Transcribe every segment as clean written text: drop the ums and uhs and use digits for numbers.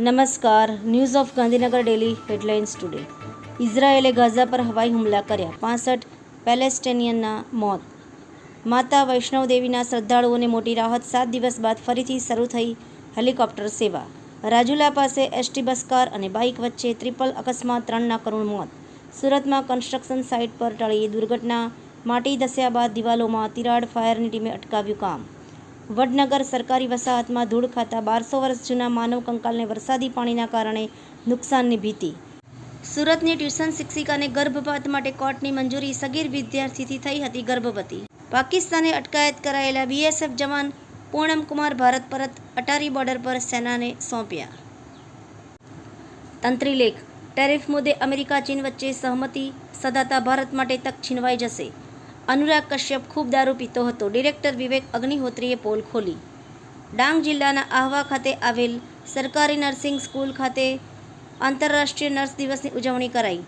નમસ્કાર. News of Gandhinagar daily headlines today. ઇઝરાયેલે Gaza પર હવાઈ હુમલા કર્યા, 65 પેલેસ્ટિનિયનના મોત. માતા વૈષ્ણવદેવીના શ્રદ્ધાળુઓને મોટી રાહત, 7 દિવસ બાદ ફરીથી શરૂ થઈ હેલિકોપ્ટર સેવા. રાજુલા પાસે એસટી બસ કાર અને બાઇક વચ્ચે ટ્રિપલ અકસ્માત, 3ના કરુણ મોત. સુરતમાં કન્સ્ટ્રક્શન સાઇટ પર ટળી દુર્ઘટના, માટી ધસ્યા બાદ દિવાલોમાં તિરાડ, ફાયરની ટીમે અટકાવ્યું કામ. વડનગર સરકારી વસાહતમાં ધૂળ ખાતા 1200 વર્ષ જૂના માનવ કંકાલને વરસાદી પાણીના કારણે નુકસાનની ભીતિ. સુરતની ટ્યુશન શિક્ષિકાને ગર્ભપાત માટે કોર્ટની મંજૂરી, સગીર વિદ્યાર્થીથી થઈ હતી ગર્ભવતી. પાકિસ્તાને અટકાયત કરાયેલા બીએસએફ જવાન પૂનમકુમાર ભારત પરત, અટારી બોર્ડર પર સેનાને સોંપ્યા. તંત્રી લેખ: ટેરિફ મુદ્દે અમેરિકા ચીન વચ્ચે સહમતિ સધાતા ભારત માટે તક છીનવાઈ જશે. અનુરાગ કશ્યપ ખૂબ દારૂ પીતો હતો, ડિરેક્ટર વિવેક અગ્નિહોત્રીએ પોલ ખોલી. ડાંગ જિલ્લાના આહવા ખાતે આવેલ સરકારી નર્સિંગ સ્કૂલ ખાતે આંતરરાષ્ટ્રીય નર્સ દિવસની ઉજવણી કરાઈ.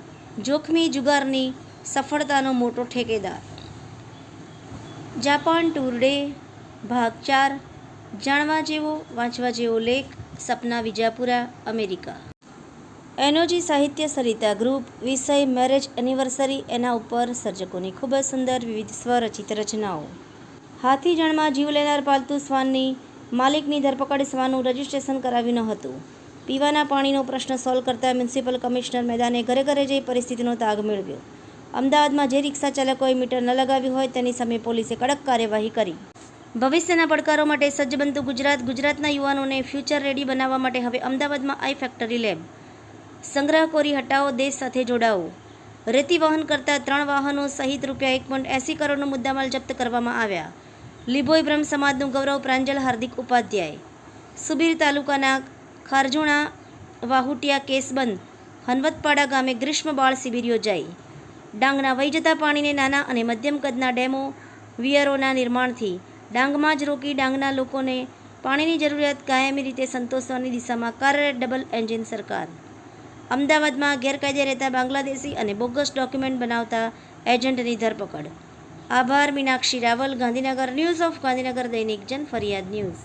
જોખમી જુગારની સફળતાનો મોટો ઠેકેદાર. જાપાન ટૂર ડે ભાગ 4. જાણવા જેવો, વાંચવા જેવો લેખ. સપના વિજાપુરા, અમેરિકા. એનઓજી સાહિત્ય સરિતા ગ્રુપ. વિષય મેરેજ એનિવર્સરી. એના ઉપર સર્જકોની ખૂબ જ સુંદર વિવિધ સ્વરચિત રચનાઓ. હાથીજણમાં જીવ લેનાર પાલતુ શ્વાનની માલિકની ધરપકડ. શ્વાનનું રજીસ્ટ્રેશન કરાવ્યું ન હતું. પીવાના પાણીનો પ્રશ્ન સોલ્વ કરતા મ્યુનિસિપલ કમિશનર મેદાને ઘરે ઘરે જઈ પરિસ્થિતિનો તાગ મેળવ્યો. અમદાવાદમાં જે રિક્ષા ચાલકોએ મીટર ન લગાવ્યું હોય તેની સામે પોલીસે કડક કાર્યવાહી કરી. ભવિષ્યના પડકારો માટે સજ્જ બનતું ગુજરાત. ગુજરાતના યુવાનોને ફ્યુચર રેડી બનાવવા માટે હવે અમદાવાદમાં આઈ ફેક્ટરી લેબ. સંગ્રહખોરી હટાવો, દેશ સાથે જોડાઓ. રેતી વહન કરતા 3 વાહનો સહિત ₹1.80 કરોડનો મુદ્દામાલ જપ્ત કરવામાં આવ્યા. લીંબોઈ બ્રહ્મ સમાજનું ગૌરવ. પ્રાંજલ હાર્દિક ઉપાધ્યાય. સુબીર તાલુકાના ખારજુણા વાહુટિયા કેસ બંધ. હનવતપાડા ગામે ગ્રીષ્મ બાળ શિબિર યોજાઈ. ડાંગના વહી જતા પાણીને નાના અને મધ્યમ કદના ડેમો વિયરોના નિર્માણથી ડાંગમાં જ રોકી ડાંગના લોકોને પાણીની જરૂરિયાત કાયમી રીતે સંતોષવાની દિશામાં કાર્યરત ડબલ એન્જિન સરકાર. અમદાવાદમાં ગેરકાયદે રહેતા બાંગ્લાદેશી અને બોગસ ડોક્યુમેન્ટ બનાવતા એજન્ટની ધરપકડ. આભાર. મીનાક્ષી રાવલ, ગાંધીનગર. ન્યૂઝ ઓફ ગાંધીનગર દૈનિક જન ફરિયાદ ન્યૂઝ.